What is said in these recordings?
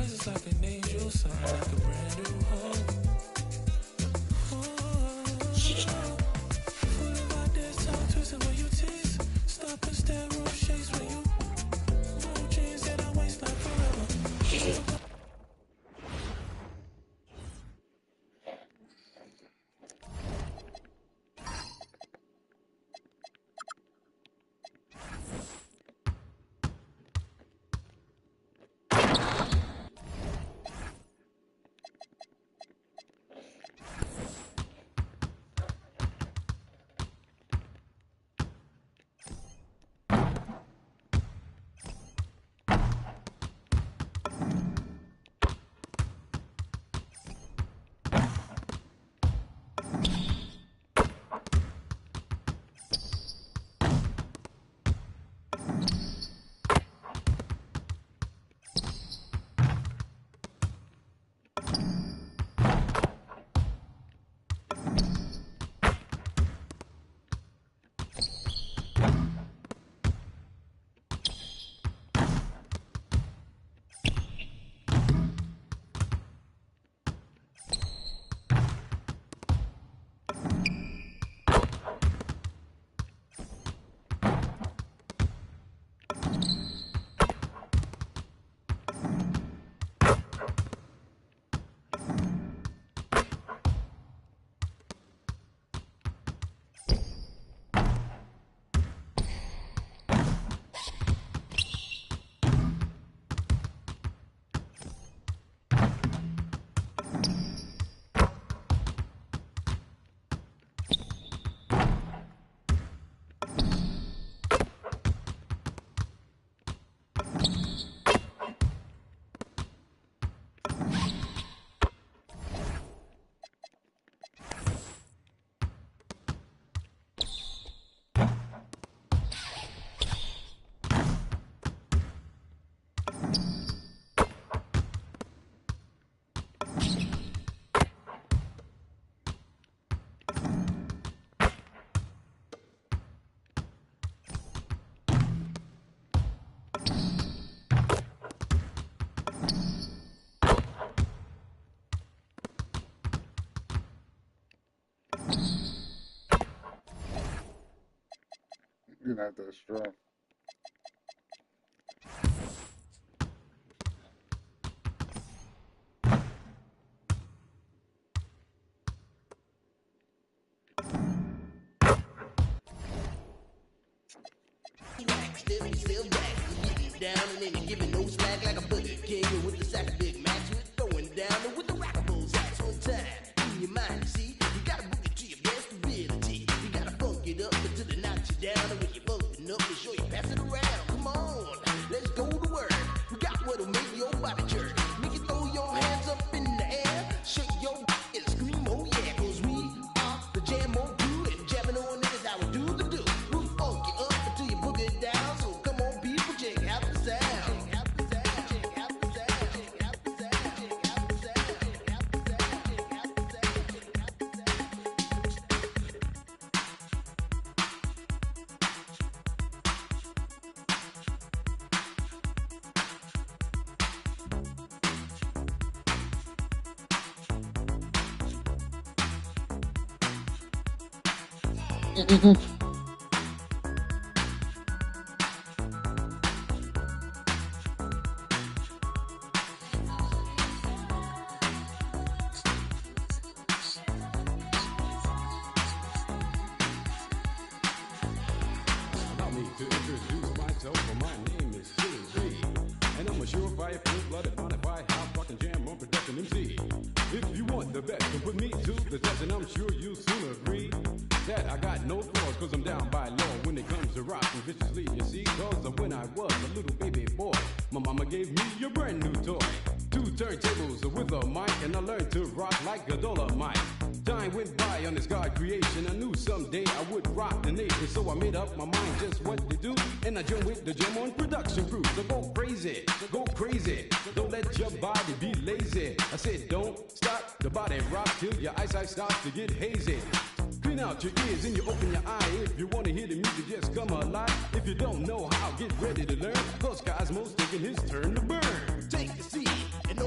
presence like an angel, something like a brand new home. Fooling my dance, tongue twisting when you tease. Stop and stare, room shakes when you blue jeans and I waste like forever. You're not that strong. Still back, getting down and then giving no slack like a boogie king with the sack of Big Macs, with throwing down and with the rockables axe on time. In your mind, you see, you gotta boogie to your best ability. You gotta funk it up until it knocks you down, and when you're bumping up, make sure you pass it around. Come on, let's go to work. We got what'll make your body jerk. Make you throw your hands up in the air, shake your and scream, oh yeah, 'cause we are the jam on crew, and jamming on it is how we do the do. We'll funk you up until you boogie down. So come on, people, check out the sound. Check out the sound. Check out the sound. Check out the sound. Check out the sound. Check out the sound. Check out the sound. Check out the Allow me to introduce myself. My name is KLA, and I'm a surefire, full-blooded, bonafide, hot-fucking jam on production MC. If you want the best, then put me to the test, and I'm sure you'll soon agree that I got no flaws, 'cause I'm down by law when it comes to rocking viciously, you see. 'Cause when I was a little baby boy, my mama gave me a brand new toy. 2 turntables with a mic, and I learned to rock like a Dolomite. Time went by on this God creation. I knew someday I would rock the nation, so I made up my mind just what to do, and I joined with the Jam on production crew. So go crazy, don't let your body be lazy. I said don't stop the body rock till your eyesight starts to get hazy. Clean out your ears and you open your eye. If you want to hear the music just come alive. If you don't know how, get ready to learn, 'cause Cosmo's taking his turn to burn. take a seat and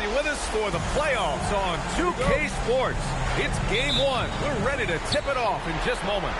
you with us for the playoffs on 2K Sports. It's game one. We're ready to tip it off in just moments.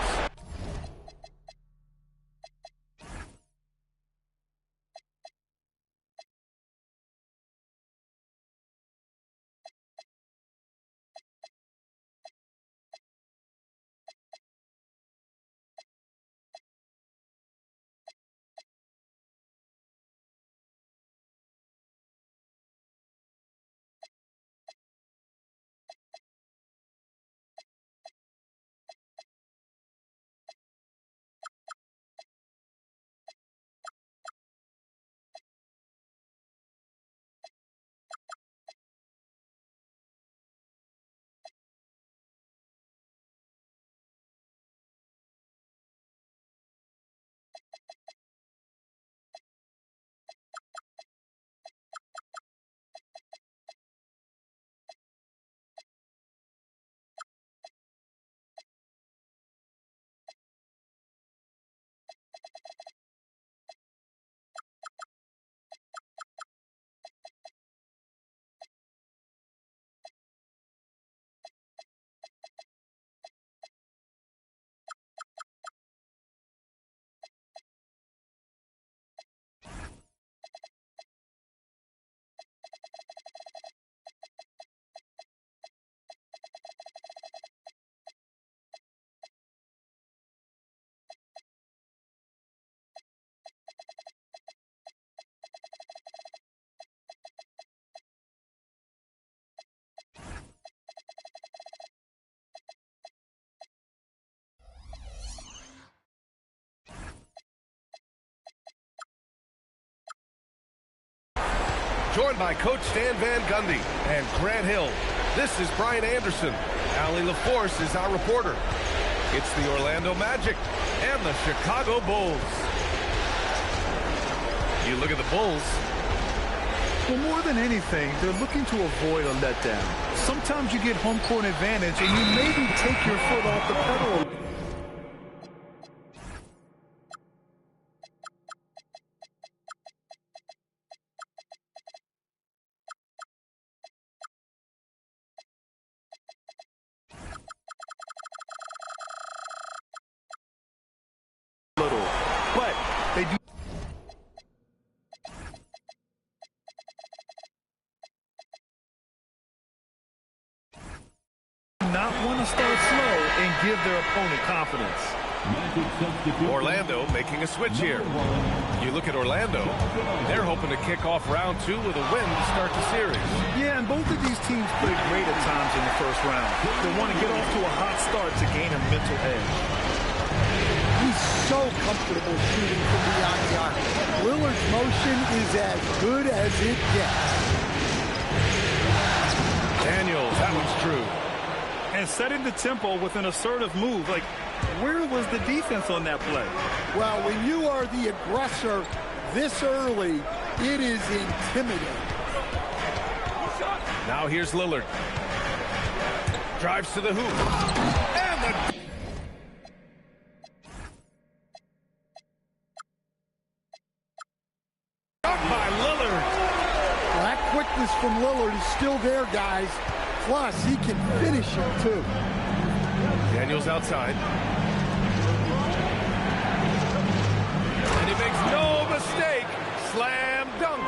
Joined by Coach Stan Van Gundy and Grant Hill. This is Brian Anderson. Allie LaForce is our reporter. It's the Orlando Magic and the Chicago Bulls. You look at the Bulls. Well, more than anything, they're looking to avoid a letdown. Sometimes you get home court advantage and you maybe take your foot off the pedal. But they do not want to start slow and give their opponent confidence. Orlando making a switch here. You look at Orlando, they're hoping to kick off round two with a win to start the series. Yeah, and both of these teams played great at times in the first round. They want to get off to a hot start to gain a mental edge. He's so comfortable shooting from beyond the arc. Lillard's motion is as good as it gets. Daniels, that one's true. And setting the tempo with an assertive move. Like, where was the defense on that play? Well, when you are the aggressor this early, it is intimidating. Now here's Lillard. Drives to the hoop. And the... by Lillard. Well, that quickness from Lillard is still there, guys. Plus, he can finish it, too. Daniels outside. And he makes no mistake. Slam dunk.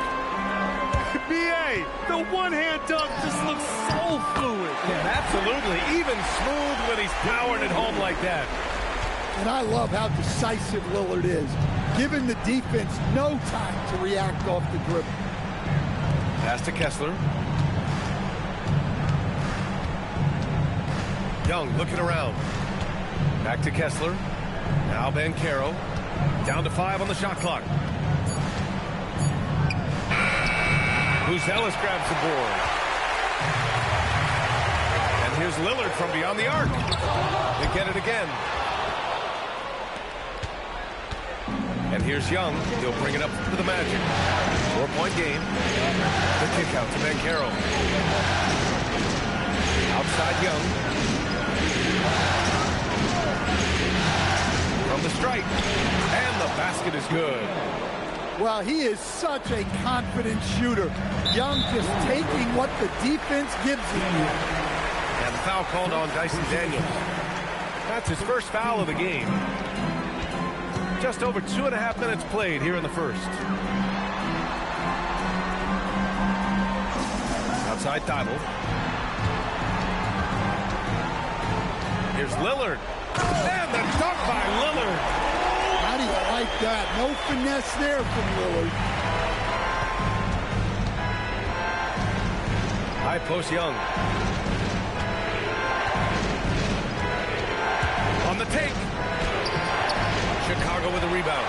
B.A., the one-hand dunk just looks so fluid. Yeah, absolutely. Even smooth when he's powering it home like that. And I love how decisive Lillard is, giving the defense no time to react off the dribble. Pass to Kessler. Young looking around. Back to Kessler. Now Banchero. Down to 5 on the shot clock. Ellis grabs the board. And here's Lillard from beyond the arc. They get it again. And here's Young. He'll bring it up to the Magic. 4-point game. The kick out to Banchero. Outside Young. From the strike. And the basket is good. Well, he is such a confident shooter. Young just taking what the defense gives him. And the foul called on Dyson Daniels. That's his first foul of the game. Just over 2.5 minutes played here in the first. Outside Thibault. Here's Lillard. And the dunk by Lillard. How do you like that? No finesse there from Lillard. High post Young. On the take. Chicago with a rebound.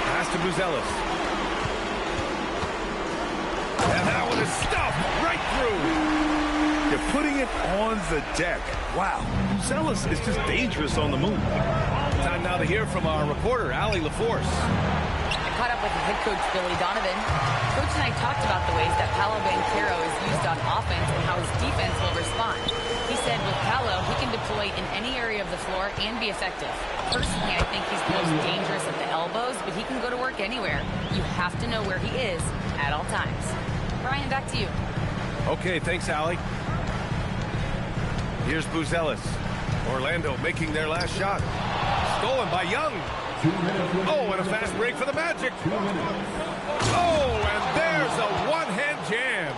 Pass to Buzelis. And that one is stuffed right through. They're putting it on the deck. Wow, Buzelis is just dangerous on the move. Time now to hear from our reporter, Allie LaForce. I caught up with head coach Billy Donovan. Coach and I talked about the ways that Paolo Banchero is used on offense and how his defense will respond. He said with Paolo, he can deploy in any area of the floor and be effective. Personally, I think he's the most dangerous at the elbows, but he can go to work anywhere. You have to know where he is at all times. Brian, back to you. Okay, thanks, Allie. Here's Buzelis. Orlando making their last shot. Stolen by Young. Oh, and a fast break for the Magic. Oh, and there's a one-hand jam.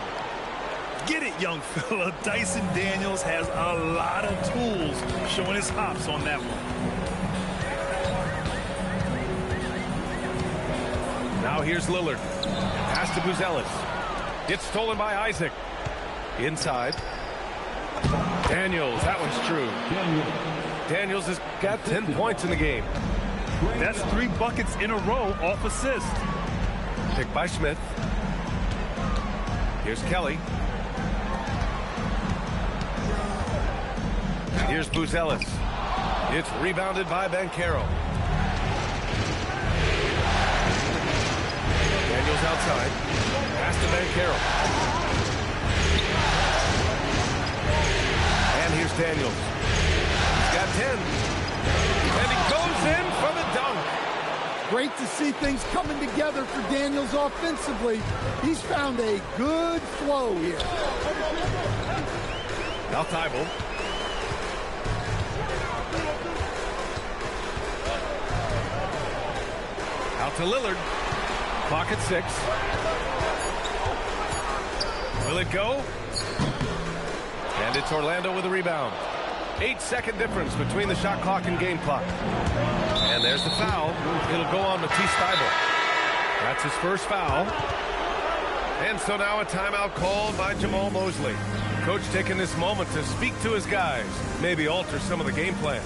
Get it, young fella. Dyson Daniels has a lot of tools, showing his hops on that one. Now here's Lillard. Pass to Buzelis. It's stolen by Isaac. Inside. Daniels, that one's true. Daniels has got 10 points in the game. That's 3 buckets in a row off assist. Picked by Smith. Here's Kelly. Here's Buzelis. It's rebounded by Banchero. Daniels outside. Pass to Banchero. And here's Daniels. He's got 10. And he goes in for the dunk. Great to see things coming together for Daniels offensively. He's found a good flow here. Now Thibault. Out to Lillard. Clock at 6. Will it go? And it's Orlando with a rebound. 8-second difference between the shot clock and game clock. And there's the foul. It'll go on Matisse Thybulle. That's his first foul. And so now a timeout called by Jamal Mosley. Coach taking this moment to speak to his guys, maybe alter some of the game plan.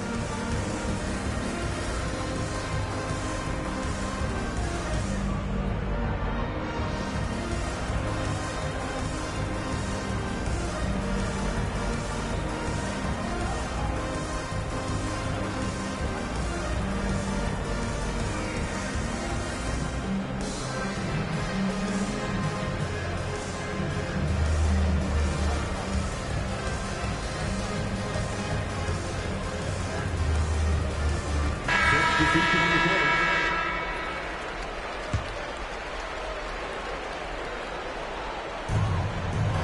Substitution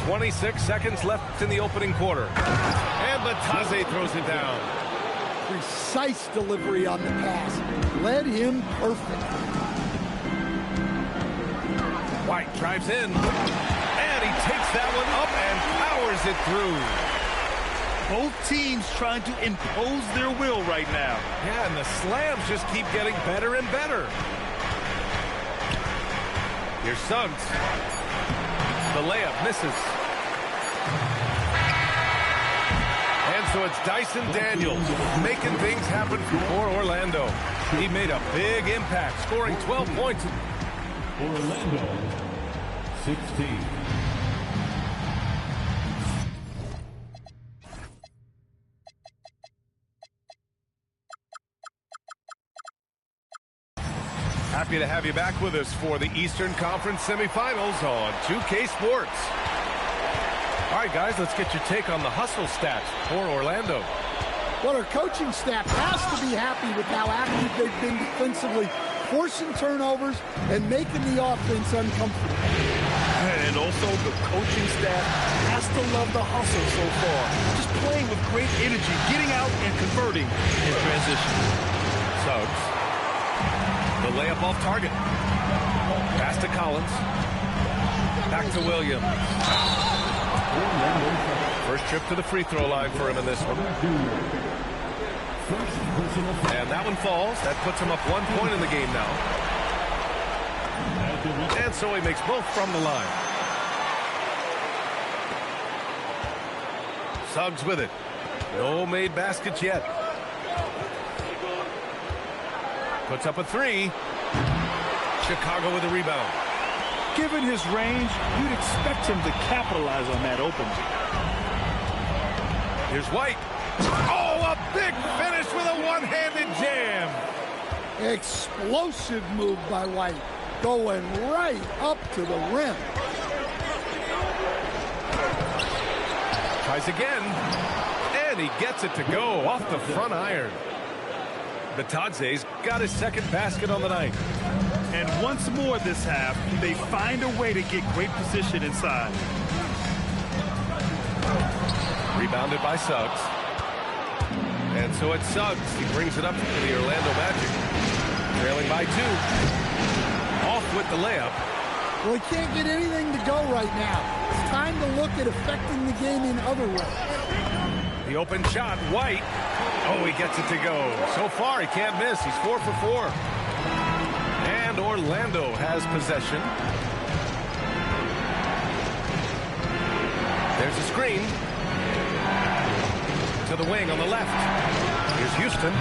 26 seconds left in the opening quarter. And Batase throws it down. Precise delivery on the pass. Led him perfect. White drives in. And he takes that one up and powers it through. Both teams trying to impose their will right now. Yeah, and the slams just keep getting better and better. Here's Suggs. The layup misses. And so it's Dyson Daniels making things happen for Orlando. He made a big impact, scoring 12 points. Orlando 16. Happy to have you back with us for the Eastern Conference semifinals on 2K Sports. All right, guys, let's get your take on the hustle stats for Orlando. Well, our coaching staff has to be happy with how active they've been defensively forcing turnovers and making the offense uncomfortable. And also the coaching staff has to love the hustle so far. Just playing with great energy, getting out and converting in transition. Suggs. The layup off target. Pass to Collins. Back to Williams. First trip to the free throw line for him in this one. And that one falls. That puts him up 1 point in the game now. And so he makes both from the line. Suggs with it. No made baskets yet. Puts up a three. Chicago with a rebound. Given his range, you'd expect him to capitalize on that opening. Here's White. Oh, a big finish with a one-handed jam. Explosive move by White, going right up to the rim. Tries again, and he gets it to go off the front iron. Batadze's got his second basket on the night. And once more this half, they find a way to get great position inside. Rebounded by Suggs. And so it's Suggs. He brings it up to the Orlando Magic. Trailing by 2. Off with the layup. Well, he can't get anything to go right now. It's time to look at affecting the game in other ways. The open shot, White. Oh, he gets it to go. So far, he can't miss. He's 4 for 4. And Orlando has possession. There's a screen. To the wing on the left. Here's Houston.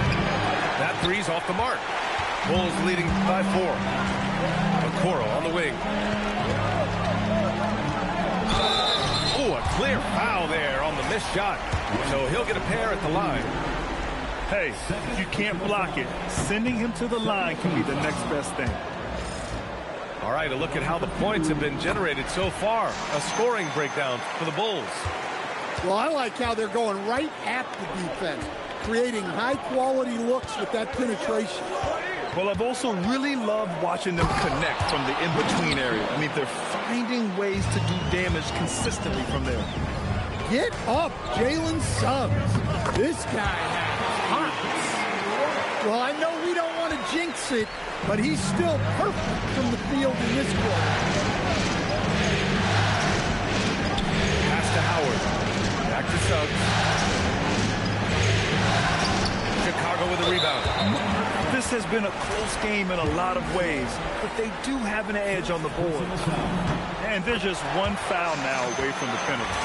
That three's off the mark. Bulls leading by 4. Okoro on the wing. Oh, a clear foul there on the missed shot. So he'll get a pair at the line. Hey, if you can't block it, sending him to the line can be the next best thing. All right, a look at how the points have been generated so far. A scoring breakdown for the Bulls. Well, I like how they're going right at the defense, creating high-quality looks with that penetration. Well, I've also really loved watching them connect from the in-between area. I mean, they're finding ways to do damage consistently from there. Get up, Jalen Suggs. This guy has hops. Well, I know we don't want to jinx it, but he's still perfect from the field in this quarter. Pass to Howard. Back to Suggs. Chicago with a rebound. This has been a close game in a lot of ways, but they do have an edge on the board. And they're just one foul now away from the penalty.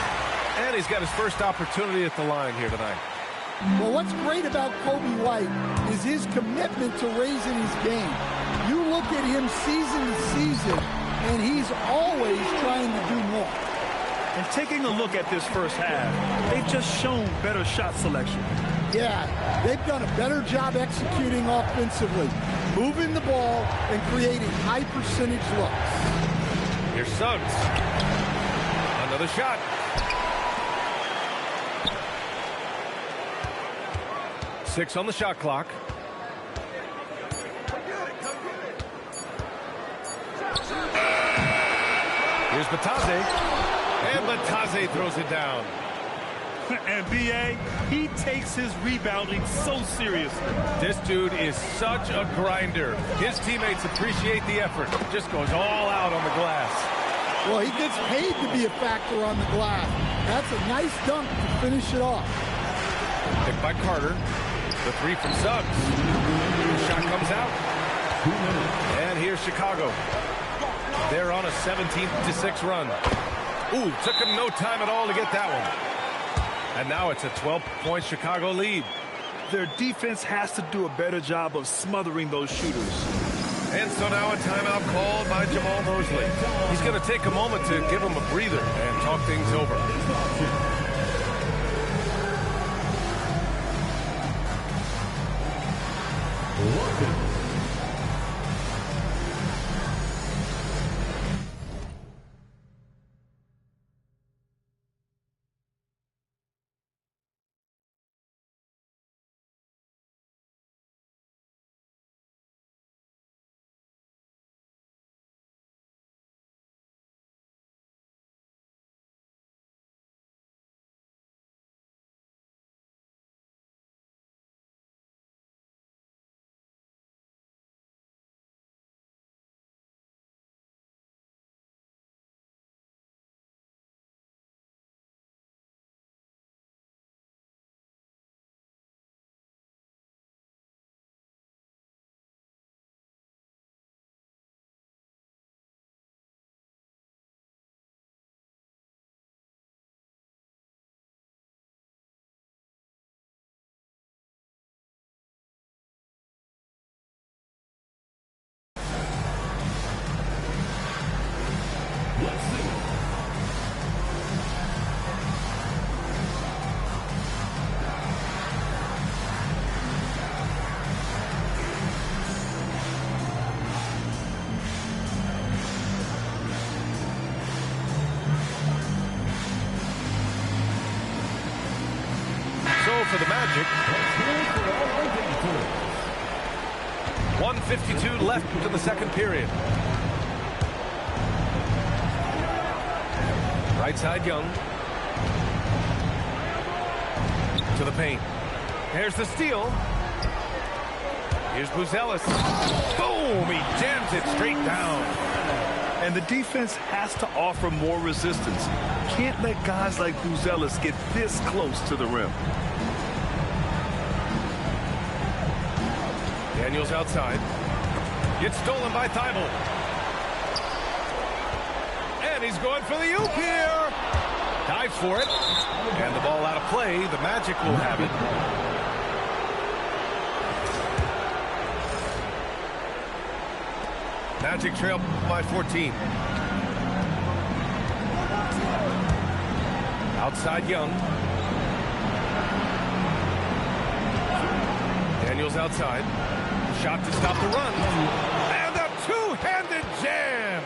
And he's got his first opportunity at the line here tonight. Well, what's great about Kobe White is his commitment to raising his game. You look at him season to season, and he's always trying to do more. And taking a look at this first half, they've just shown better shot selection. Yeah, they've done a better job executing offensively, moving the ball and creating high percentage looks. Here's Suggs. Another shot. Six on the shot clock. Here's Batadze. And Batadze throws it down. And B.A., he takes his rebounding so seriously. This dude is such a grinder. His teammates appreciate the effort. Just goes all out on the glass. Well, he gets paid to be a factor on the glass. That's a nice dunk to finish it off. Picked by Carter. The three from Suggs. The shot comes out. And here's Chicago. They're on a 17-6 run. Ooh, took him no time at all to get that one. And now it's a 12-point Chicago lead. Their defense has to do a better job of smothering those shooters. And so now a timeout called by Jamal Mosley. He's going to take a moment to give him a breather and talk things over. Magic. 1:52 left in the second period. Right side, Young. To the paint. Here's the steal. Here's Buzelis. Boom! He jams it straight down. And the defense has to offer more resistance. Can't let guys like Buzelis get this close to the rim. Daniels outside. Gets stolen by Thibault. And he's going for the oop here. Dives for it. And the ball out of play. The Magic will have it. Magic trail by 14. Outside Young. Daniels outside. Shot to stop the run. And a two-handed jam.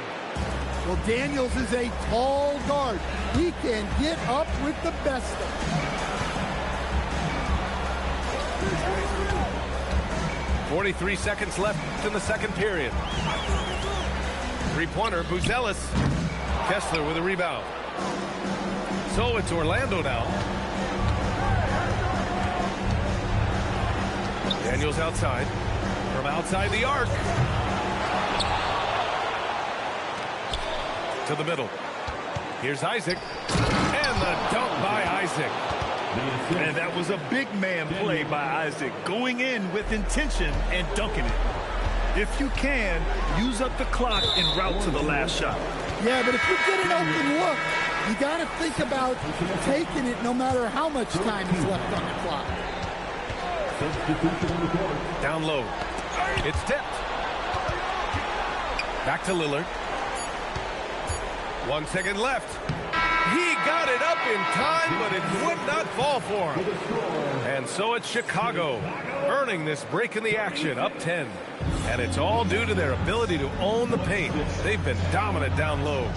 Well, Daniels is a tall guard. He can get up with the best of them. 43 seconds left in the second period. Three-pointer, Buzelis. Kessler with a rebound. So it's Orlando now. Daniels outside. From outside the arc. To the middle. Here's Isaac. And the dunk by Isaac. And that was a big man play by Isaac, going in with intention and dunking it. If you can, use up the clock en route to the last shot. Yeah, but if you get an open look, you got to think about taking it no matter how much time is left on the clock. Down low. It's tipped. Back to Lillard. 1 second left. He got it up in time, but it would not fall for him. And so it's Chicago earning this break in the action, up 10. And it's all due to their ability to own the paint. They've been dominant down low.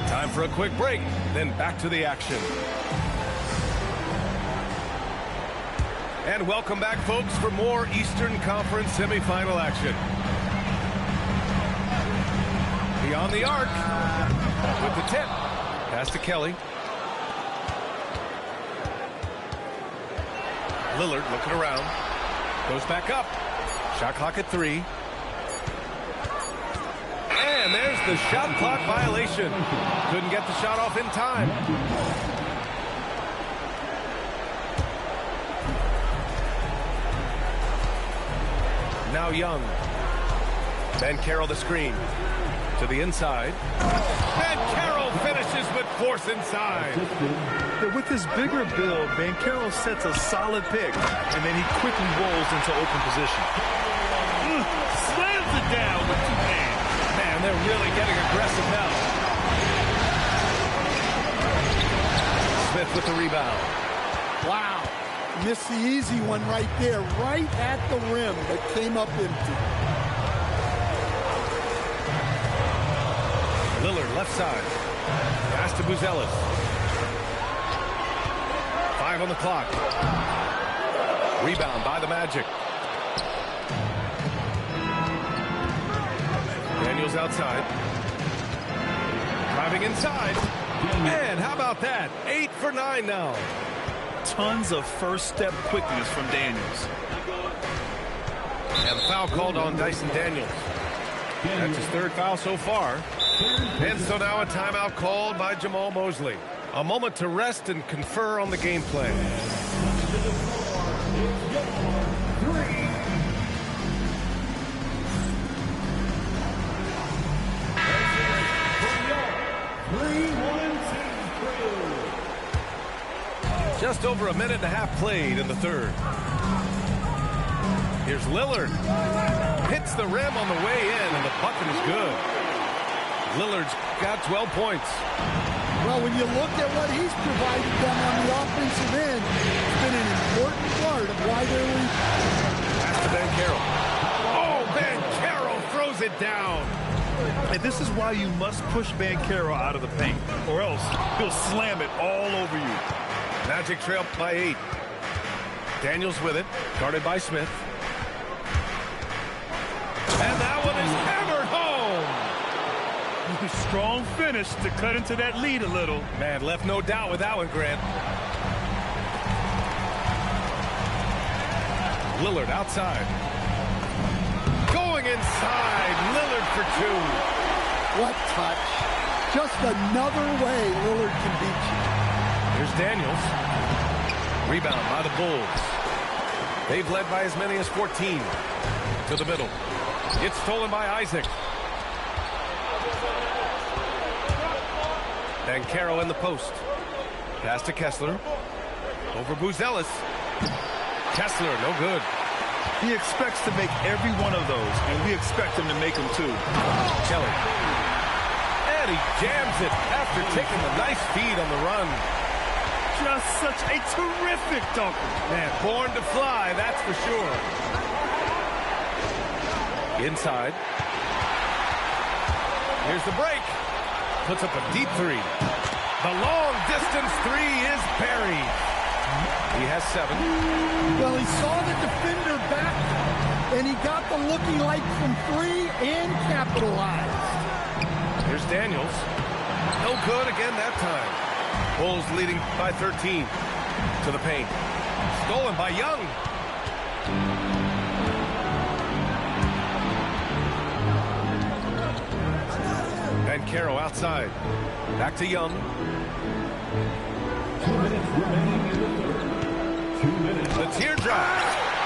Time for a quick break, then back to the action. And welcome back, folks, for more Eastern Conference semifinal action. Beyond the arc with the tip. Pass to Kelly. Lillard looking around. Goes back up. Shot clock at 3. And there's the shot clock violation. Couldn't get the shot off in time. Now Young. Banchero the screen. To the inside. Banchero finishes with force inside. With his bigger build, Banchero sets a solid pick, and then he quickly rolls into open position. Slams it down with 2 hands. Man, they're really getting aggressive now. Smith with the rebound. Wow. Missed the easy one right there, right at the rim, but came up empty. Lillard left side. Pass to Buzelis. 5 on the clock. Rebound by the Magic. Daniels outside. Driving inside. And how about that? 8 for 9 now. Tons of first step quickness from Daniels. And foul called on Dyson Daniels. That's his 3rd foul so far. And so now a timeout called by Jamal Mosley. A moment to rest and confer on the game plan. Just over a minute and a half played in the 3rd. Here's Lillard. Hits the rim on the way in, and the bucket is good. Lillard's got 12 points. Well, when you look at what he's provided them on the offensive end, it's been an important part of why they're leading. Pass to Banchero. Oh, Banchero throws it down. And this is why you must push Banchero out of the paint, or else he'll slam it all over you. Magic trail by 8. Daniels with it, guarded by Smith. And that one is hammered home. Strong finish to cut into that lead a little. Man, left no doubt with that one, Grant. Lillard outside. Going inside. Lillard for two. What touch. Just another way Lillard can beat you. Here's Daniels. Rebound by the Bulls. They've led by as many as 14. To the middle. It's stolen by Isaac. And Caro in the post. Pass to Kessler. Over Buzelis. Kessler, no good. He expects to make every one of those, and we expect him to make them too. Kelly. And he jams it after taking the nice feed on the run. Just such a terrific dunker. Man, born to fly, that's for sure. Inside. Here's the break. Puts up a deep three. The long distance three is buried. He has 7. Well, he saw the defender back, and he got the looking like from 3 and capitalized. Here's Daniels. No good again that time. Bulls leading by 13 to the paint. Stolen by Young. And Caro outside. Back to Young. 2 minutes remaining in the third. 2 minutes. The teardrop.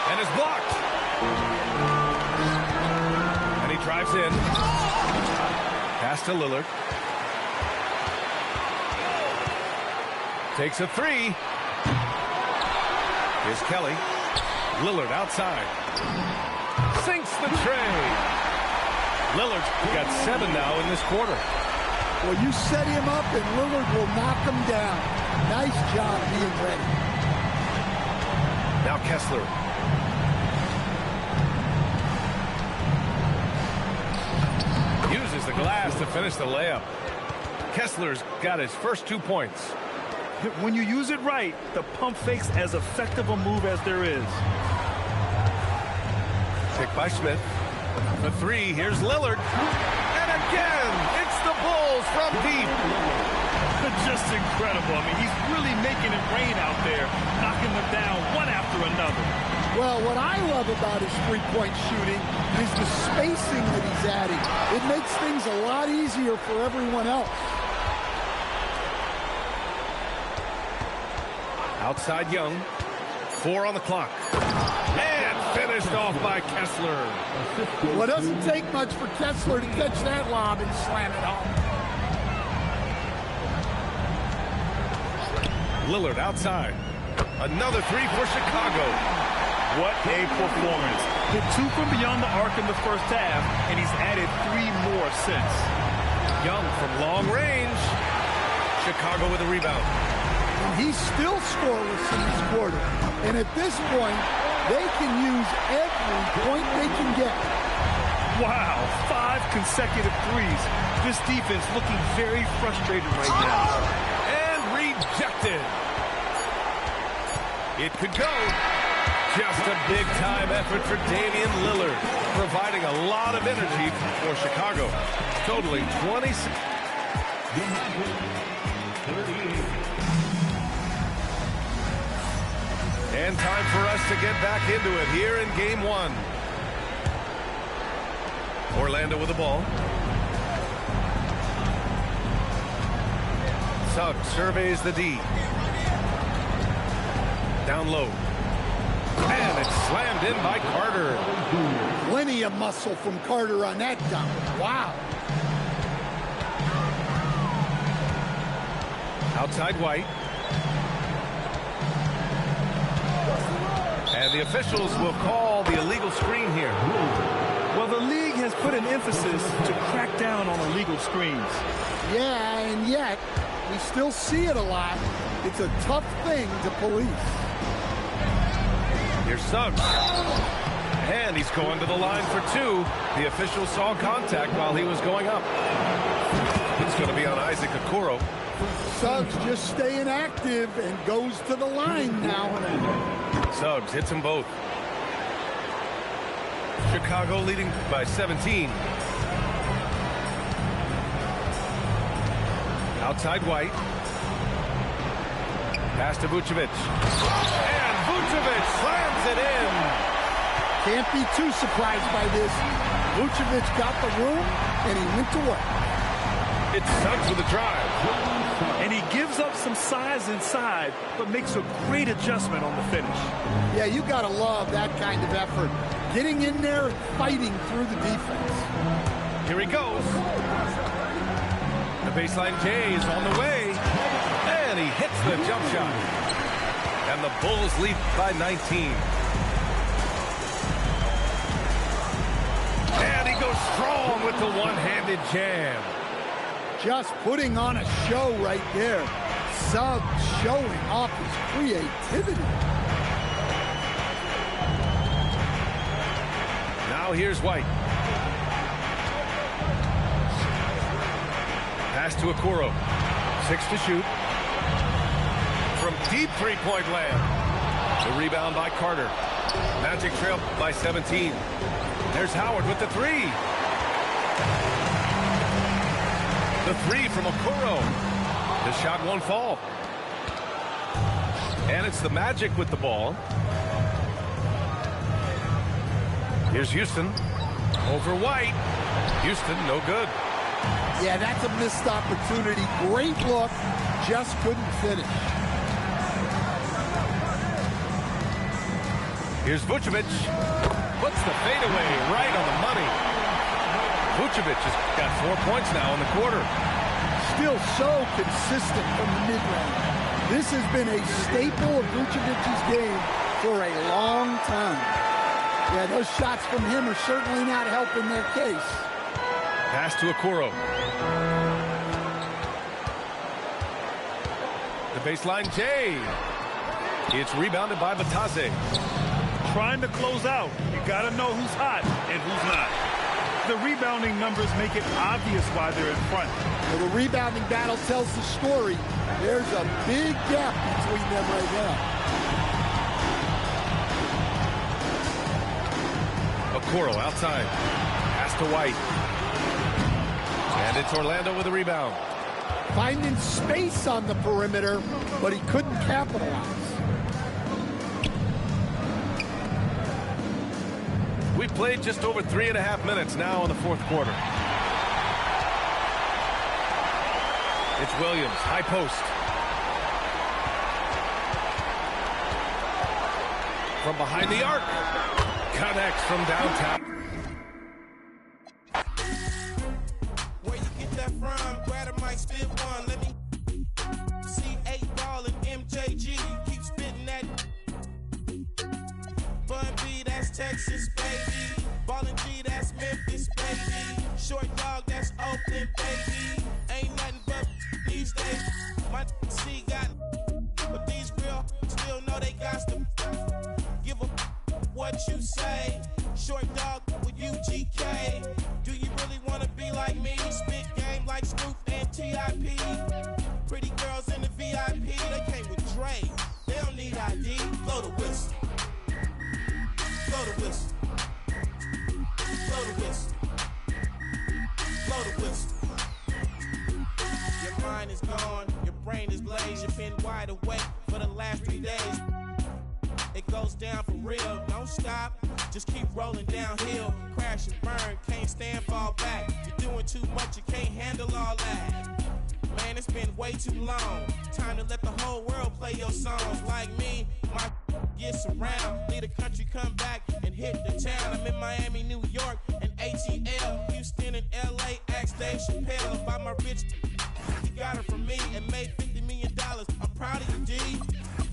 And is blocked. And he drives in. Pass to Lillard. Takes a 3. Here's Kelly. Lillard outside. Sinks the tray. Lillard's got 7 now in this quarter. Well, you set him up, and Lillard will knock him down. Nice job being ready. Now Kessler. Uses the glass to finish the layup. Kessler's got his first 2 points. When you use it right, the pump fake's as effective a move as there is. Picked by Smith. The 3, here's Lillard. And again, it's the Bulls from deep. Just incredible. I mean, he's really making it rain out there, knocking them down one after another. Well, what I love about his three-point shooting is the spacing that he's adding. It makes things a lot easier for everyone else. Outside Young. 4 on the clock. And finished off by Kessler. Well, it doesn't take much for Kessler to catch that lob and slam it home. Lillard outside. Another 3 for Chicago. What a performance. Hit 2 from beyond the arc in the first half, and he's added 3 more since. Young from long range. Chicago with a rebound. And he's still scoreless in this quarter. And at this point, they can use every point they can get. Wow, 5 consecutive threes. This defense looking very frustrated right now. And rejected. It could go. Just a big-time effort for Damian Lillard, providing a lot of energy for Chicago. Totaling 26. And time for us to get back into it here in Game 1. Orlando with the ball. Suggs surveys the D. Down low. And it's slammed in by Carter. Plenty of muscle from Carter on that dunk. Wow. Outside White. And the officials will call the illegal screen here. Well, the league has put an emphasis to crack down on illegal screens. Yeah, and yet, we still see it a lot. It's a tough thing to police. Here's Suggs. And he's going to the line for 2. The official saw contact while he was going up. It's going to be on Isaac Okoro. Suggs just staying active and goes to the line now. Suggs hits them both. Chicago leading by 17. Outside White. Pass to Vucevic. And Vucevic slams it in. Can't be too surprised by this. Vucevic got the room, and he went to work. It's Suggs with a drive. And he gives up some size inside, but makes a great adjustment on the finish. Yeah, you got to love that kind of effort. Getting in there and fighting through the defense. Here he goes. The baseline J is on the way. And he hits the jump shot. And the Bulls lead by 19. And he goes strong with the one-handed jam. Just putting on a show right there. Suggs showing off his creativity. Now here's White. Pass to Okoro. 6 to shoot. From deep three-point land. The rebound by Carter. Magic trail by 17. There's Howard with the three. The three from Okoro. The shot won't fall. And it's the Magic with the ball. Here's Houston. Over White. Houston, no good. Yeah, that's a missed opportunity. Great look. Just couldn't finish. Here's Vucevic. Puts the fadeaway right on the money. Vucevic has got 4 points now in the quarter. Still so consistent from the mid-range. This has been a staple of Vucevic's game for a long time. Yeah, those shots from him are certainly not helping their case. Pass to Okoro. The baseline J. It's rebounded by Batase. Trying to close out, you got to know who's hot and who's not. The rebounding numbers make it obvious why they're in front. Well, the rebounding battle tells the story. There's a big gap between them right now. Okoro outside. Pass to White. And it's Orlando with a rebound. Finding space on the perimeter, but he couldn't capitalize. We've played just over 3.5 minutes now in the fourth quarter. It's Williams, high post. From behind the arc. Connects from downtown. Where you get that from? Grab a mic, spit one. Let me see 8 ball and MJG. Keep spitting that. Bun B, that's Texas, baby. Ballin' G, that's Memphis, baby. Short dog, that's Oakland, baby. Ain't nothing but these days. My C got, but these real still know they got to give a what you say. Short dog with UGK. Do you really wanna be like me? Spit game like Snoop and TIP. Pretty girls in the VIP, they came with Dre. They don't need ID. Blow the whistle. Blow the whistle. Blow the whistle. Blow the whistle. Your mind is gone, your brain is blazed. You've been wide awake for the last 3 days. It goes down for real, don't stop, just keep rolling downhill. Crash and burn, can't stand, fall back. You're doing too much, you can't handle all that. Man, it's been way too long. Time to let the whole world play your songs. Like me, my gets around. Leave the country, come back and hit the town. I'm in Miami, New York, and ATL. Houston and LA, ask Dave Chappelle about my rich. You got it from me and made $50 million. I'm proud of you, D.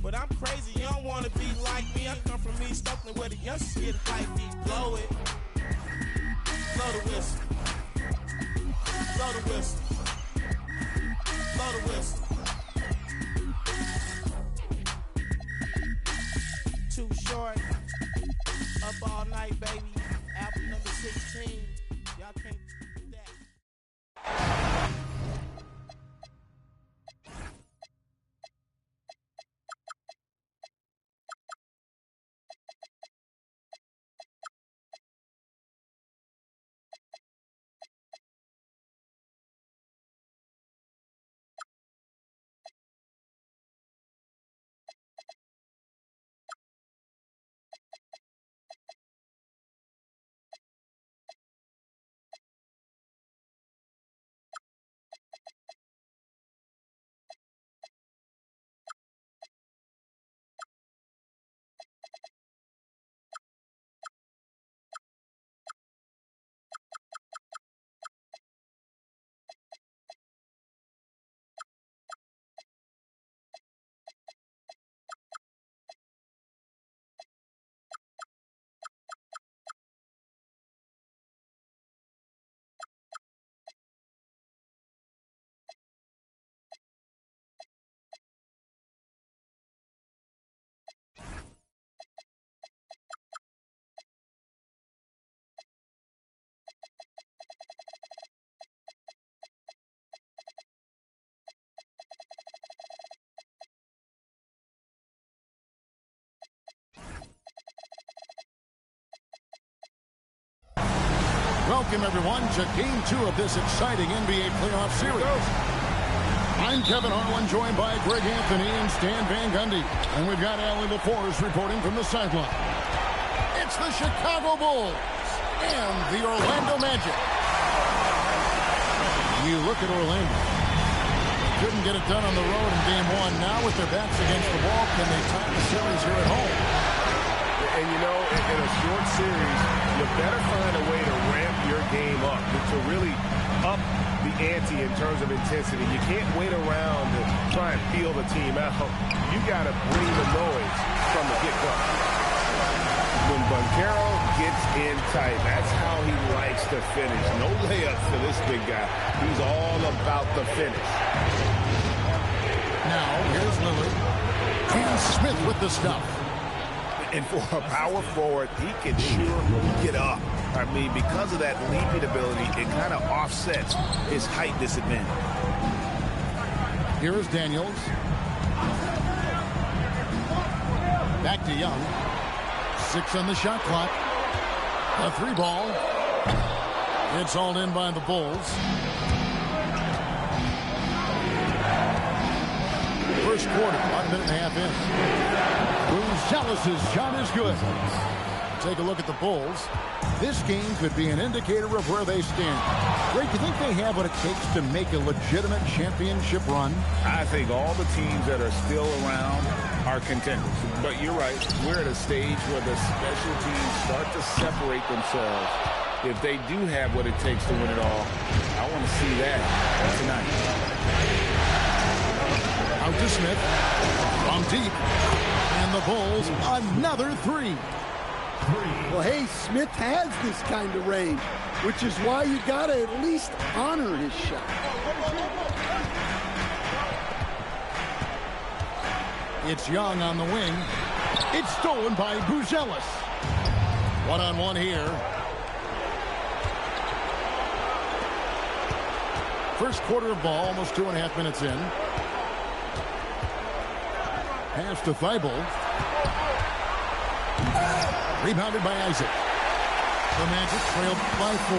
But I'm crazy, you don't wanna be like me. I come from East Oakland where the youngsters get hyped. Blow it. Blow the whistle. Blow the whistle. Blow the whistle. Too short. Up all night, baby. Album number 16. Y'all can't do that. Welcome, everyone, to Game 2 of this exciting NBA Playoff Series. I'm Kevin Harlan, joined by Greg Anthony and Stan Van Gundy. And we've got Allie LaForce reporting from the sideline. It's the Chicago Bulls and the Orlando Magic. You look at Orlando. Couldn't get it done on the road in Game 1. Now with their backs against the wall, can they tie the series here at home? And you know, in a short series, you better find a way to ramp your game up, to really up the ante in terms of intensity. You can't wait around to try and feel the team out. You got to bring the noise from the get-go. When Banchero gets in tight, that's how he likes to finish. No layups for this big guy. He's all about the finish. Now, here's Lillard. And Smith with the stuff. And for a power forward, he can sure get up. I mean, because of that leaping ability, it kind of offsets his height disadvantage. Here is Daniels. Back to Young. 6 on the shot clock. A 3 ball. It's hauled in by the Bulls. First quarter, 1 minute and a half in. Buzelis' shot is good. Take a look at the Bulls. This game could be an indicator of where they stand. Greg, do you think they have what it takes to make a legitimate championship run? I think all the teams that are still around are contenders. But you're right. We're at a stage where the special teams start to separate themselves. If they do have what it takes to win it all, I want to see that tonight. Out to Smith. From deep. And the Bulls, another 3. Well, hey, Smith has this kind of range, which is why you got to at least honor his shot. It's Young on the wing. It's stolen by Buzelis. One-on-one here. First quarter of ball, almost 2.5 minutes in. Pass to Thibault. Rebounded by Isaac. The Magic trailed by 4.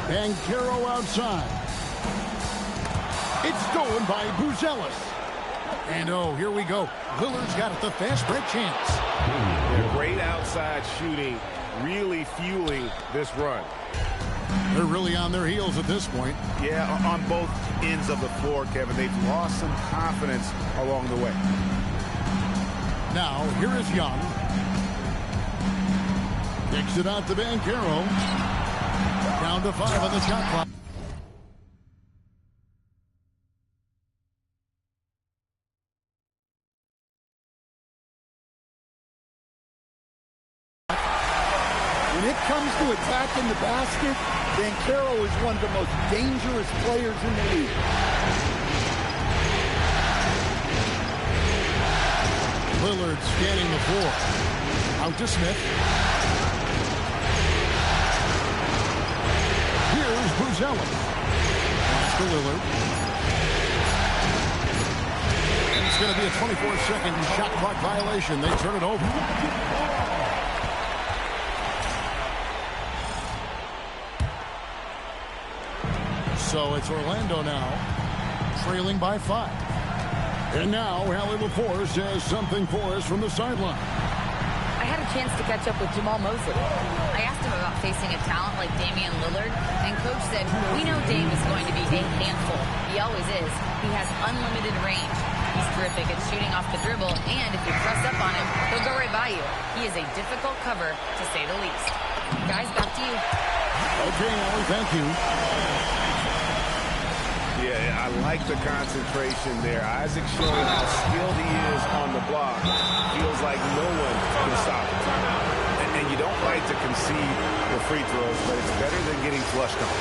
Banchero outside. It's stolen by Buzelis. And oh, here we go. Lillard's got it, the fast break chance. Great outside shooting, really fueling this run. They're really on their heels at this point. Yeah, on both ends of the floor, Kevin. They've lost some confidence along the way. Now, here is Young. Kicks it out to Banchero. Down to 5 on the shot clock. When it comes to attacking the basket, Banchero is one of the most dangerous players in the league. Lillard scanning the floor. Out to Smith. Here's Buzelis. Pass to Lillard. And it's going to be a 24-second shot clock violation. They turn it over. So it's Orlando now, trailing by 5. And now, Allie LaForce has something for us from the sideline. I had a chance to catch up with Jamal Mosley. I asked him about facing a talent like Damian Lillard, and Coach said, we know Dame is going to be a handful. He always is. He has unlimited range. He's terrific at shooting off the dribble, and if you press up on him, he'll go right by you. He is a difficult cover, to say the least. Guys, back to you. Okay, Allie, thank you. Yeah, I like the concentration there. Isaac showing how skilled he is on the block. Feels like no one can stop him. And you don't like to concede the free throws, but it's better than getting flushed on.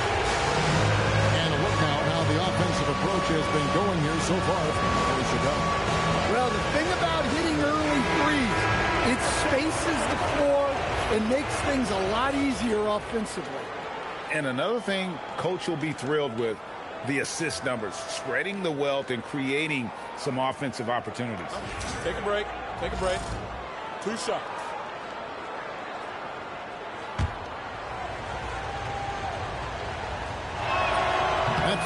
And a look now how the offensive approach has been going here so far for Chicago. Well, the thing about hitting early threes, it spaces the floor and makes things a lot easier offensively. And another thing Coach will be thrilled with, the assist numbers, spreading the wealth and creating some offensive opportunities. Take a break. Take a break. 2 shots.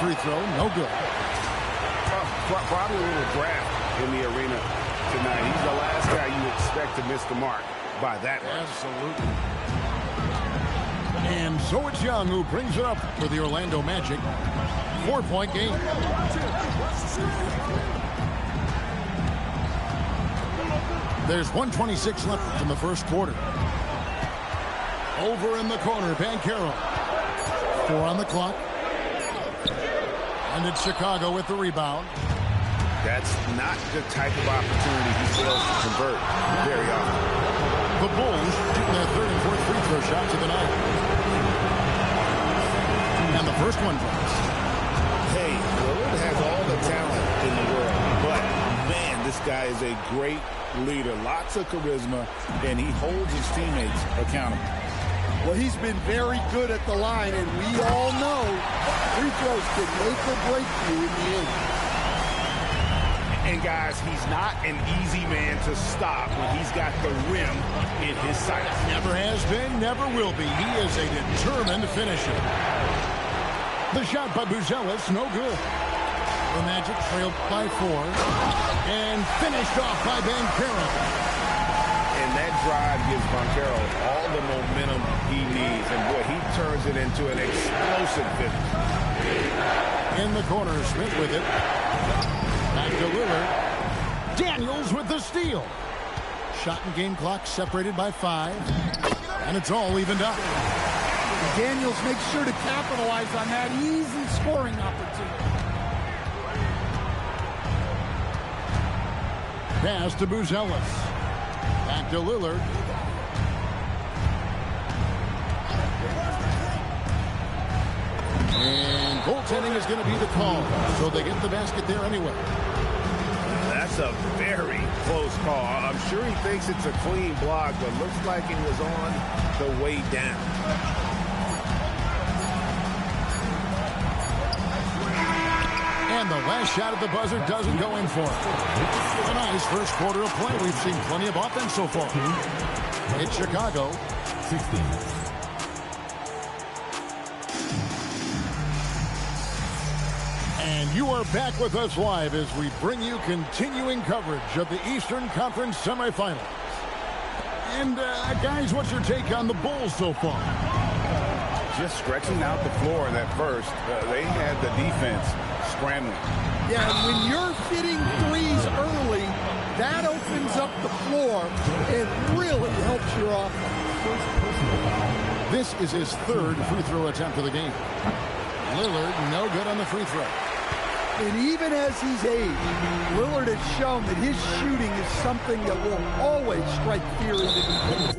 free throw, no good. Probably a little draft in the arena tonight. He's the last guy you expect to miss the mark by that much. Absolutely. And so it's Young who brings it up for the Orlando Magic. 4-point game. There's 1:26 left in the first quarter. Over in the corner, Banchero. 4 on the clock. And it's Chicago with the rebound. That's not the type of opportunity he fails to convert very often. The Bulls shooting their third and fourth free throw shots of the night. And the first one drops. Hey, Lillard has all the talent in the world, but man, this guy is a great leader. Lots of charisma, and he holds his teammates accountable. Well, he's been very good at the line, and we all know free throws can make or break you in the end. And guys, he's not an easy man to stop when he's got the rim in his sights. Never has been, never will be. He is a determined finisher. The shot by Buzelis, no good. The Magic trailed by 4 and finished off by Banchero. And that drive gives Banchero all the momentum he needs. And boy, he turns it into an explosive finish. In the corner, Smith with it. Back to Lillard. Daniels with the steal. Shot and game clock separated by 5. And it's all evened up. Daniels makes sure to capitalize on that easy scoring opportunity. Pass to Buzelis. Back to Lillard. And goaltending is going to be the call. So they get the basket there anyway. That's a very close call. I'm sure he thinks it's a clean block, but looks like it was on the way down. And the last shot at the buzzer doesn't go in for it. A nice first quarter of play. We've seen plenty of offense so far. It's Chicago. 16. And you are back with us live as we bring you continuing coverage of the Eastern Conference semifinals. And guys, what's your take on the Bulls so far? Just stretching out the floor in that first. They had the defense scrambling. Yeah, and when you're hitting threes early, that opens up the floor and really helps your offense. This is his third free throw attempt of the game. Lillard, no good on the free throw. And even as he's aged, Lillard has shown that his shooting is something that will always strike fear into defense.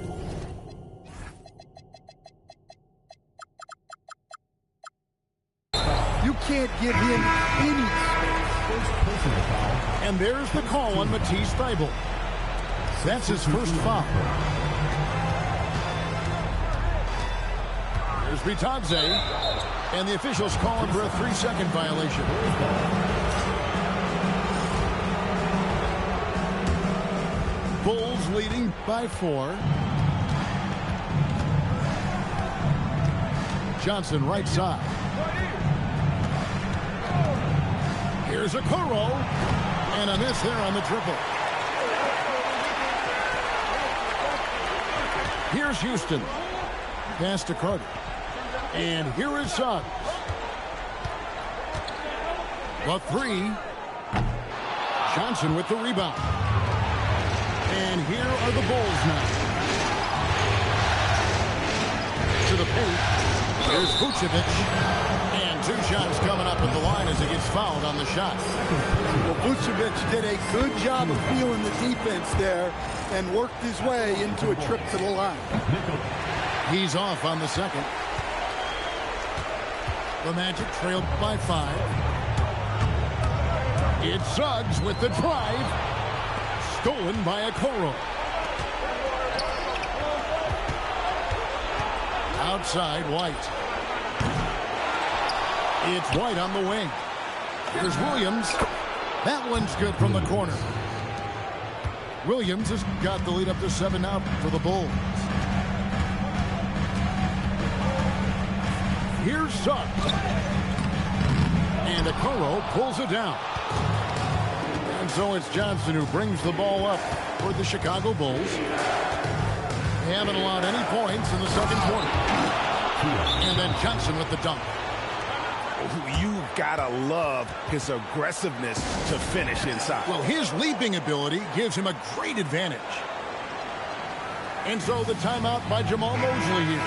You can't give him any space. And there's the call on Matisse Thybulle. That's his first foul. There's Bitadze. And the officials call him for a 3-second violation. Bulls leading by 4. Johnson right side. Here's a Okoro. And a miss there on the triple. Here's Houston. Pass to Carter. And here is Suggs. The 3. Johnson with the rebound. And here are the Bulls now. To the paint. Here's Vucevic. And 2 shots coming up at the line as he gets fouled on the shot. Well, Vucevic did a good job of feeling the defense there and worked his way into a trip to the line. He's off on the second. The Magic trailed by 5. It's Suggs with the drive. Stolen by Okoro. Outside, White. It's White on the wing. Here's Williams. That one's good from the corner. Williams has got the lead up to 7 now for the Bulls. Here's Suggs. And Okoro pulls it down. And so it's Johnson who brings the ball up for the Chicago Bulls. They haven't allowed any points in the second quarter. And then Johnson with the dunk. You gotta love his aggressiveness to finish inside. Well, his leaping ability gives him a great advantage. And so the timeout by Jamal Mosley here.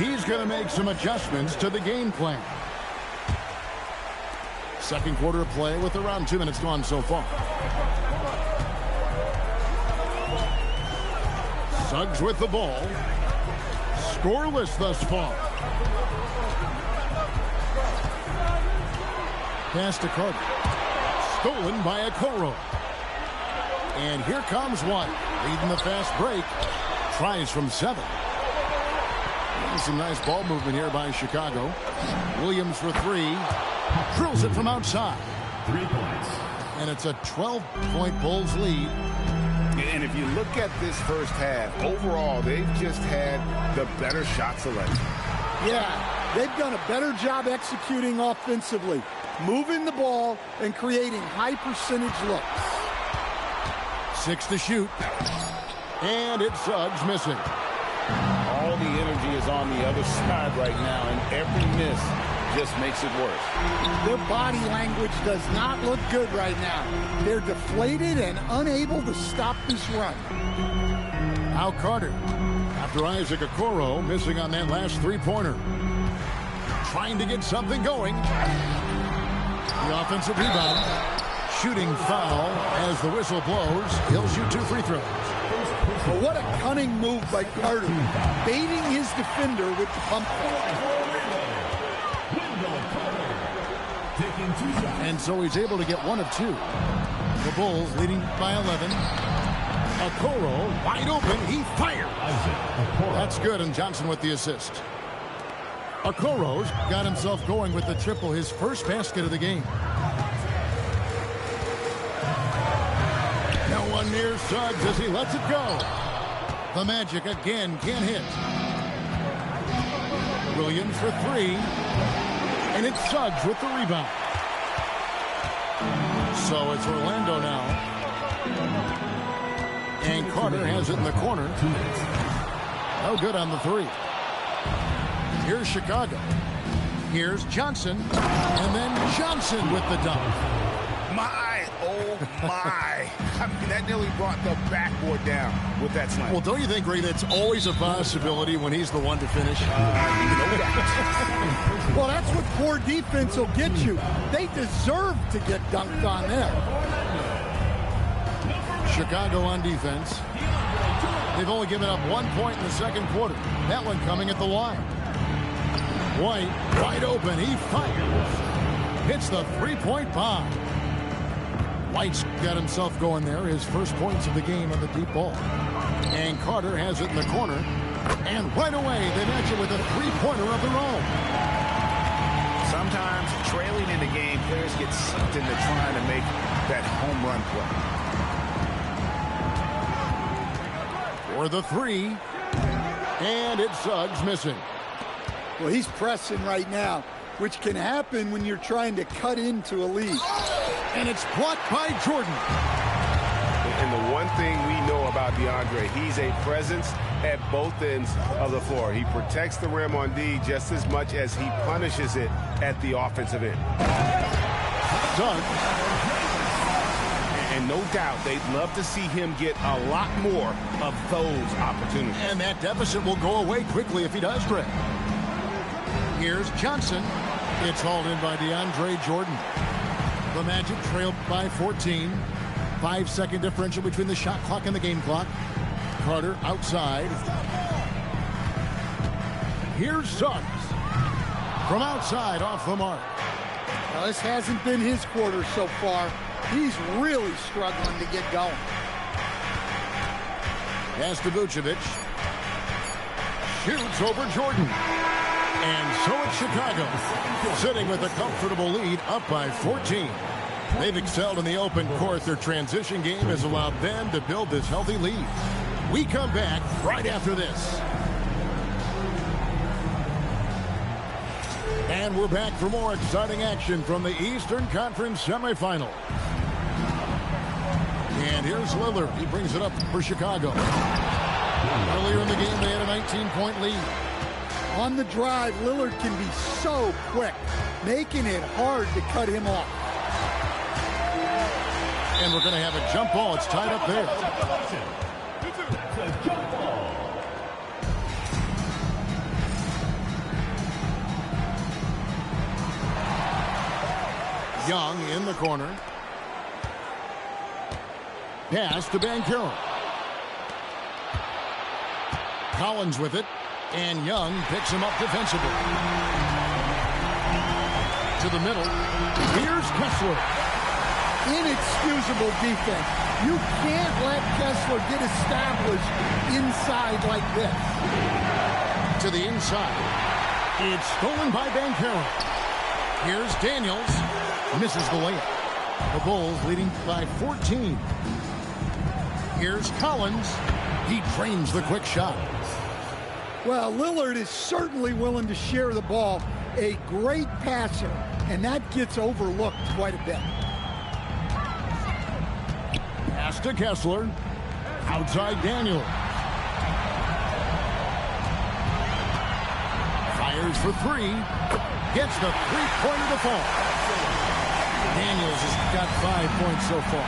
He's going to make some adjustments to the game plan. Second quarter of play with around 2 minutes gone so far. Suggs with the ball. Scoreless thus far. Pass to Carter. Stolen by Okoro. And here comes one. Leading the fast break. Tries from 7. And some nice ball movement here by Chicago. Williams for 3. Drills it from outside. 3 points. And it's a 12-point Bulls lead. And if you look at this first half, overall, they've just had the better shot selection. Yeah, they've done a better job executing offensively, moving the ball and creating high percentage looks. 6 to shoot. And it's Suggs missing. All the energy is on the other side right now, and every miss just makes it worse. Their body language does not look good right now. They're deflated and unable to stop this run. Now Carter, after Isaac Okoro missing on that last three-pointer. Trying to get something going. The offensive rebound. Shooting foul as the whistle blows. He'll shoot 2 free throws. Well, what a cunning move by Carter, baiting his defender with the pump fake. And so he's able to get 1 of 2. The Bulls leading by 11. Okoro wide open. He fires. That's good, and Johnson with the assist. Okoro's got himself going with the triple, his first basket of the game. No one near Suggs as he lets it go. The Magic again can't hit. Williams for 3. And it's Suggs with the rebound. So it's Orlando now. And Carter has it in the corner. No good on the 3. Here's Chicago. Here's Johnson. And then Johnson with the dunk. Oh my. I mean, that nearly brought the backboard down with that slam. Well, don't you think, Ray, that's always a possibility when he's the one to finish? Well, that's what poor defense will get you. They deserve to get dunked on there. Chicago on defense. They've only given up 1 point in the second quarter. That one coming at the line. White, wide open. He fires. Hits the three-point bomb. White's got himself going there. His first points of the game on the deep ball. And Carter has it in the corner. And right away, they match it with a three-pointer of their own. Sometimes trailing in the game, players get sucked into trying to make that home run play. For the 3. And it's Suggs missing. Well, he's pressing right now, which can happen when you're trying to cut into a lead. And it's blocked by Jordan. And the one thing we know about DeAndre, he's a presence at both ends of the floor. He protects the rim on D just as much as he punishes it at the offensive end. Done. And no doubt they'd love to see him get a lot more of those opportunities. And that deficit will go away quickly if he does, Greg. Here's Johnson. It's hauled in by DeAndre Jordan. The Magic trailed by 14. 5-second differential between the shot clock and the game clock. Carter outside. Here's Suggs. From outside, off the mark. Now, this hasn't been his quarter so far. He's really struggling to get going. Pass to Vucevic. Shoots over Jordan. And so it's Chicago, sitting with a comfortable lead, up by 14. They've excelled in the open court. Their transition game has allowed them to build this healthy lead. We come back right after this. And we're back for more exciting action from the Eastern Conference semifinal. And here's Lillard. He brings it up for Chicago. Earlier in the game, they had a 19-point lead. On the drive, Lillard can be so quick, making it hard to cut him off. And we're going to have a jump ball. It's tied up there. Young in the corner. Pass to Banchero. Collins with it. And Young picks him up defensively. To the middle. Here's Kessler. Inexcusable defense. You can't let Kessler get established inside like this. To the inside. It's stolen by Banchero. Here's Daniels. Misses the layup. The Bulls leading by 14. Here's Collins. He drains the quick shot. Well, Lillard is certainly willing to share the ball. A great passer, and that gets overlooked quite a bit. Pass to Kessler. Outside Daniels. Fires for three. Gets the three-pointer to fall. Daniels has got 5 points so far.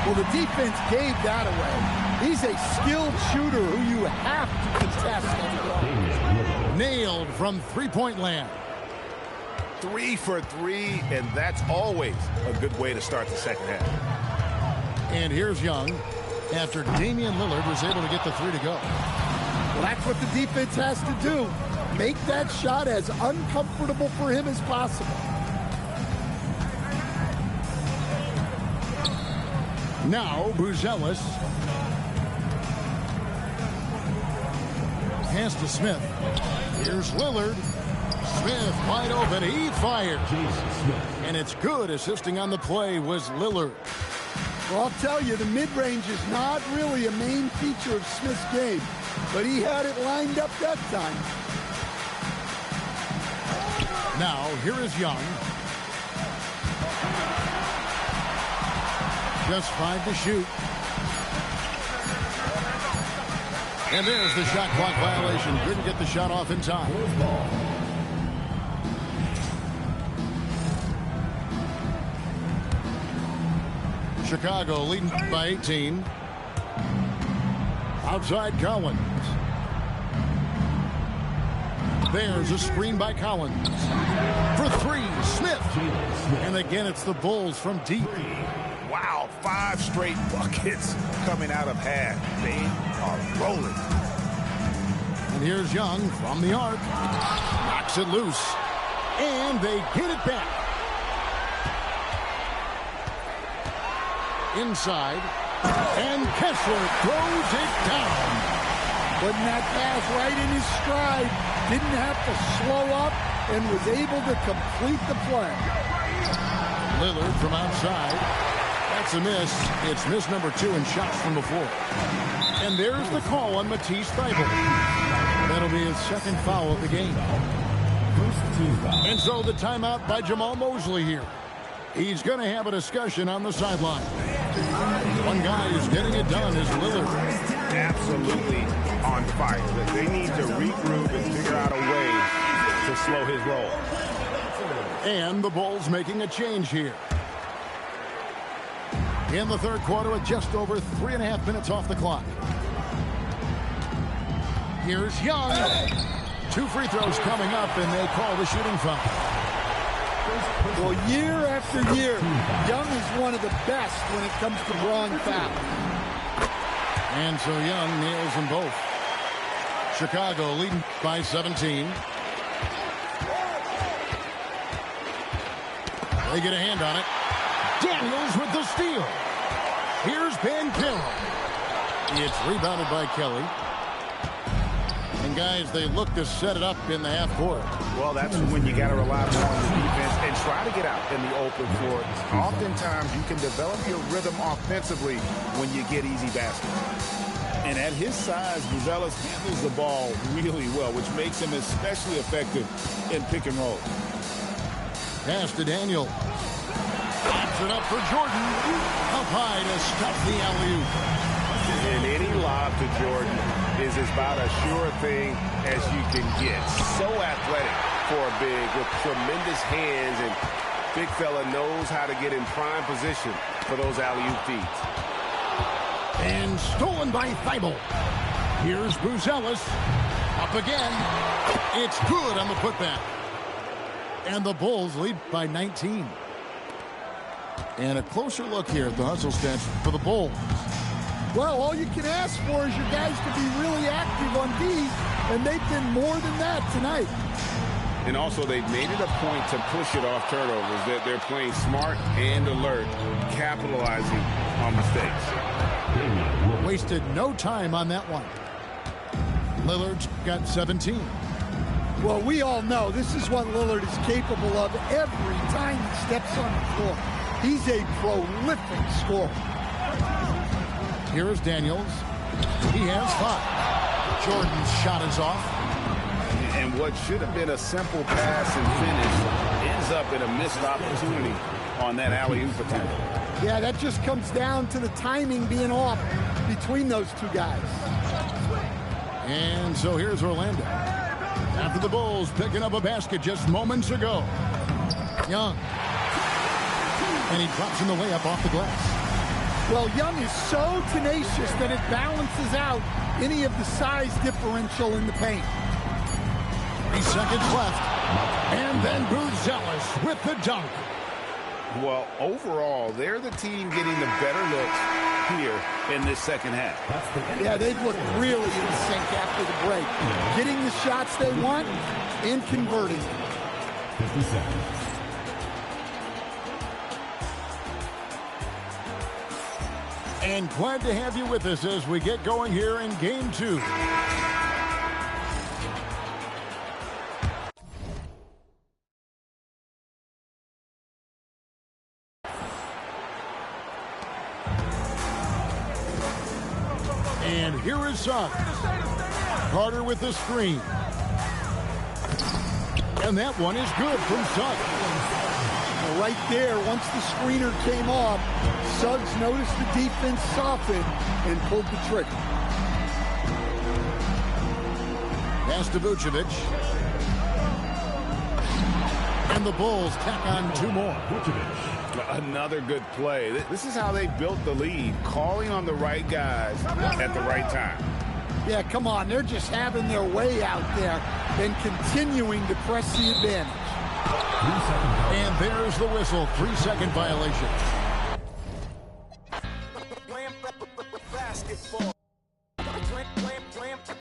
Well, the defense gave that away. He's a skilled shooter who you have to contest on the Nailed from three-point land. 3 for 3, and that's always a good way to start the second half. And here's Young after Damian Lillard was able to get the three to go. Well, that's what the defense has to do. Make that shot as uncomfortable for him as possible. Now, Buzelis. Pass to Smith. Here's Lillard. Smith wide open. He fires. And it's good. Assisting on the play was Lillard. Well, I'll tell you, the mid-range is not really a main feature of Smith's game, but he had it lined up that time. Now, here is Young. Just 5 to shoot. And there's the shot clock violation. Couldn't get the shot off in time. Chicago leading by 18. Outside Collins. There's a screen by Collins. For three, Smith. And again, it's the Bulls from deep. Wow, 5 straight buckets coming out of half. They are rolling. And here's Young from the arc. Knocks it loose. And they get it back. Inside. And Kessler throws it down. Putting that pass right in his stride. Didn't have to slow up and was able to complete the play. Lillard from outside. That's a miss. It's miss number 2 in shots from before. And there's the call on Matisse Thybulle. That'll be his second foul of the game. And so the timeout by Jamal Mosley here. He's going to have a discussion on the sideline. One guy who's getting it done is Lillard. Absolutely on fire. They need to regroup and figure out a way to slow his roll. And the Bulls making a change here. In the third quarter with just over 3.5 minutes off the clock. Here's Young. 2 free throws coming up, and they call the shooting foul. Well, year after year, Young is one of the best when it comes to drawing fouls. And so Young nails them both. Chicago leading by 17. They get a hand on it. Daniels with the steal. Here's Banchero. It's rebounded by Kelly. And guys, they look to set it up in the half court. Well, that's when you got to rely more on the defense and try to get out in the open floor. Oftentimes, you can develop your rhythm offensively when you get easy baskets. And at his size, Buzelis handles the ball really well, which makes him especially effective in pick and roll. Pass to Daniel. Pops it up for Jordan. Up high to stop the alley-oop. And any lob to Jordan is about as sure thing as you can get. So athletic for a big with tremendous hands, and big fella knows how to get in prime position for those alley-oop feeds. And stolen by Thibault. Here's Buzelis. Up again. It's good on the putback. And the Bulls lead by 19. And a closer look here at the hustle stats for the Bulls. Well, all you can ask for is your guys to be really active on D, and they've been more than that tonight. And also, they've made it a point to push it off turnovers. They're playing smart and alert, capitalizing on mistakes. Wasted no time on that one. Lillard's got 17. Well, we all know this is what Lillard is capable of every time he steps on the floor. He's a prolific scorer. Here is Daniels. He has 5. Jordan's shot is off. And what should have been a simple pass and finish ends up in a missed opportunity on that alley-oop attempt. Yeah, that just comes down to the timing being off between those two guys. And so here's Orlando. After the Bulls picking up a basket just moments ago. Young. And he drops in the layup off the glass. Well, Young is so tenacious that it balances out any of the size differential in the paint. 3 seconds left. And then Buzelis with the dunk. Well, overall, they're the team getting the better looks here in this second half. Yeah, they've looked really in sync after the break. Getting the shots they want and converting. 50 seconds. And glad to have you with us as we get going here in Game 2. And here is Suggs. Carter with the screen. And that one is good from Suggs. Right there, once the screener came off, Suggs noticed the defense soften and pulled the trigger. Pass to Vucevic. And the Bulls tack on 2 more. Another good play. This is how they built the lead, calling on the right guys at the right time. Yeah, come on. They're just having their way out there and continuing to press the advantage. And there's the whistle. 3-second violation.